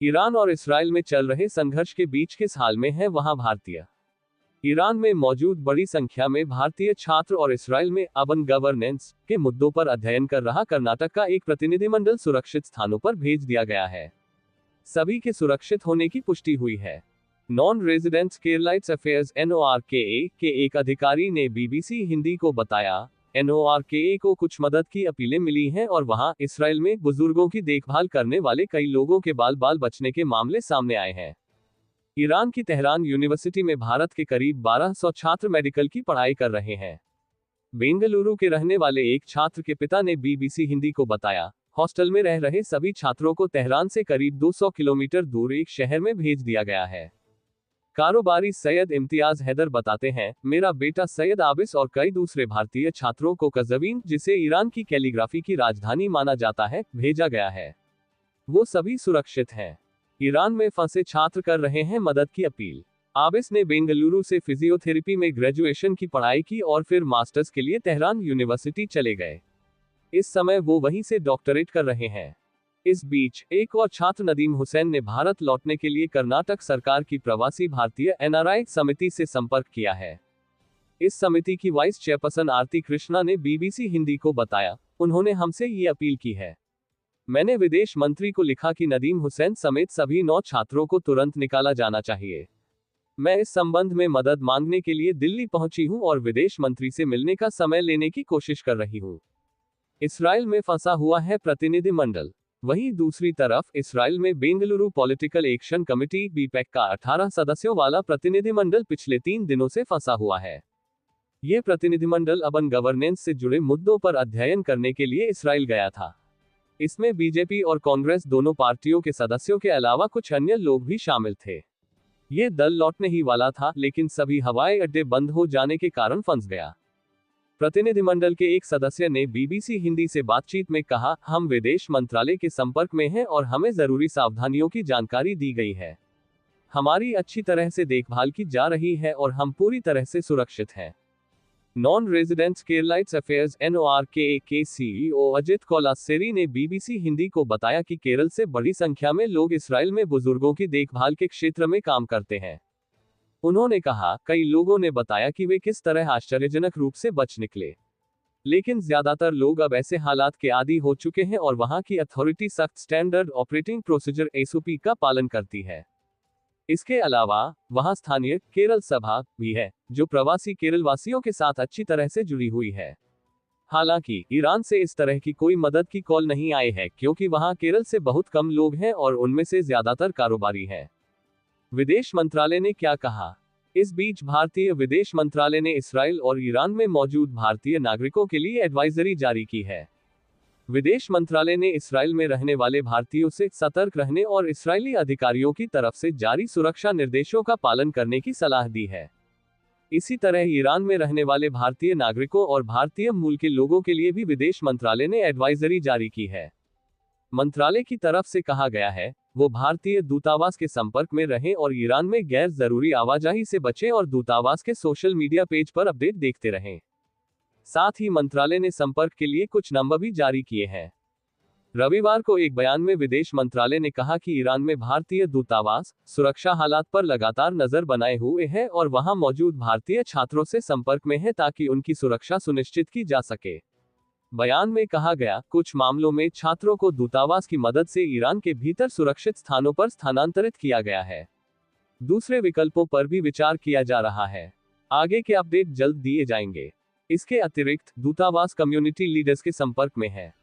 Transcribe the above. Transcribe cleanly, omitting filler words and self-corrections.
Iran और Israel में चल रहे संघर्ष के बीच किस हाल में है वहां भारतीय? ईरान में मौजूद बड़ी संख्या में भारतीय छात्र और इसराइल में अर्बन गवर्नेंस के मुद्दों पर अध्ययन कर रहा कर्नाटक का एक प्रतिनिधिमंडल सुरक्षित स्थानों पर भेज दिया गया है। सभी के सुरक्षित होने की पुष्टि हुई है। Non residents Keralites affairs NORKA के एक अधिकारी ने BBC हिंदी को बताया, NORKA को कुछ मदद की अपीलें मिली हैं और वहां इसराइल में बुजुर्गों की देखभाल करने वाले कई लोगों के बाल बचने के मामले सामने आए हैं। ईरान की तेहरान यूनिवर्सिटी में भारत के करीब 1200 छात्र मेडिकल की पढ़ाई कर रहे हैं। बेंगलुरु के रहने वाले एक छात्र के पिता ने BBC हिंदी को बताया, हॉस्टल में रह रहे सभी छात्रों को तेहरान से करीब 200 किलोमीटर दूर एक शहर में भेज दिया गया है। कारोबारी सैयद इम्तियाज हैदर बताते हैं, मेरा बेटा सैयद आबिस और कई दूसरे भारतीय छात्रों को कज़वीन, जिसे ईरान की कैलीग्राफी की राजधानी माना जाता है, भेजा गया है। वो सभी सुरक्षित हैं। ईरान में फंसे छात्र कर रहे हैं मदद की अपील। आबिस ने बेंगलुरु से फिजियोथेरेपी में ग्रेजुएशन की पढ़ाई की और फिर मास्टर्स के लिए तेहरान यूनिवर्सिटी चले गए। इस समय वो वहीं से डॉक्टरेट कर रहे हैं। इस बीच एक और छात्र नदीम हुसैन ने भारत लौटने के लिए कर्नाटक सरकार की प्रवासी भारतीय NRI समिति से संपर्क किया है। इस समिति की वाइस चेयरपर्सन आरती कृष्णा ने BBC हिंदी को बताया, उन्होंने हमसे ये अपील की है। मैंने विदेश मंत्री को लिखा कि नदीम हुसैन समेत सभी 9 छात्रों को तुरंत निकाला जाना चाहिए। मैं इस संबंध में मदद मांगने के लिए दिल्ली पहुंची हूं और विदेश मंत्री से मिलने का समय लेने की कोशिश कर रही हूं। इसराइल में फंसा हुआ है प्रतिनिधिमंडल। वहीं दूसरी तरफ इसराइल में Bengaluru political action committee BPAC का 18 सदस्यों वाला प्रतिनिधिमंडल पिछले 3 दिनों से फंसा हुआ है। यह प्रतिनिधिमंडल अर्बन गवर्नेंस से जुड़े मुद्दों पर अध्ययन करने के लिए इसराइल गया था। इसमें बीजेपी और कांग्रेस दोनों पार्टियों के सदस्यों के अलावा कुछ अन्य लोग भी शामिल थे। ये दल लौटने ही वाला था, लेकिन सभी हवाई अड्डे बंद हो जाने के कारण फंस गया। प्रतिनिधिमंडल के एक सदस्य ने BBC हिंदी से बातचीत में कहा, हम विदेश मंत्रालय के संपर्क में हैं और हमें जरूरी सावधानियों की जानकारी दी गई है। हमारी अच्छी तरह से देखभाल की जा रही है और हम पूरी तरह से सुरक्षित हैं। Non residents Keralites affairs NORKA के CEO अजित कोलासेरी ने BBC हिंदी को बताया कि केरल से बड़ी संख्या में लोग इसराइल में बुजुर्गों की देखभाल के क्षेत्र में काम करते हैं। उन्होंने कहा, कई लोगों ने बताया कि वे किस तरह आश्चर्यजनक रूप से बच निकले, लेकिन ज्यादातर लोग अब ऐसे हालात के आदी हो चुके हैं और वहां की अथॉरिटी सख्त स्टैंडर्ड ऑपरेटिंग प्रोसीजर SOP का पालन करती है। इसके अलावा वहां स्थानीय केरल सभा भी है, जो प्रवासी केरलवासियों के साथ अच्छी तरह से जुड़ी हुई है। हालांकि ईरान से इस तरह की कोई मदद की कॉल नहीं आई है, क्योंकि वहां केरल से बहुत कम लोग हैं और उनमें से ज्यादातर कारोबारी हैं। विदेश मंत्रालय ने क्या कहा? इस बीच भारतीय विदेश मंत्रालय ने इसराइल और ईरान में मौजूद भारतीय नागरिकों के लिए एडवाइजरी जारी की है। विदेश मंत्रालय ने इसराइल में रहने वाले भारतीयों से सतर्क रहने और इस्राएली अधिकारियों की तरफ से जारी सुरक्षा निर्देशों का पालन करने की सलाह दी है। इसी तरह ईरान में रहने वाले भारतीय नागरिकों और भारतीय मूल के लोगों के लिए भी विदेश मंत्रालय ने एडवाइजरी जारी की है। मंत्रालय की तरफ से कहा गया है, वो भारतीय दूतावास के संपर्क में रहें और ईरान में गैर जरूरी आवाजाही से बचें और दूतावास के सोशल मीडिया पेज पर अपडेट देखते रहें। साथ ही मंत्रालय ने संपर्क के लिए कुछ नंबर भी जारी किए हैं। रविवार को एक बयान में विदेश मंत्रालय ने कहा कि ईरान में भारतीय दूतावास सुरक्षा हालात पर लगातार नजर बनाए हुए है और वहां मौजूद भारतीय छात्रों से संपर्क में है ताकि उनकी सुरक्षा सुनिश्चित की जा सके। बयान में कहा गया, कुछ मामलों में छात्रों को दूतावास की मदद से ईरान के भीतर सुरक्षित स्थानों पर स्थानांतरित किया गया है। दूसरे विकल्पों पर भी विचार किया जा रहा है। आगे के अपडेट जल्द दिए जाएंगे। इसके अतिरिक्त दूतावास कम्युनिटी लीडर्स के संपर्क में है।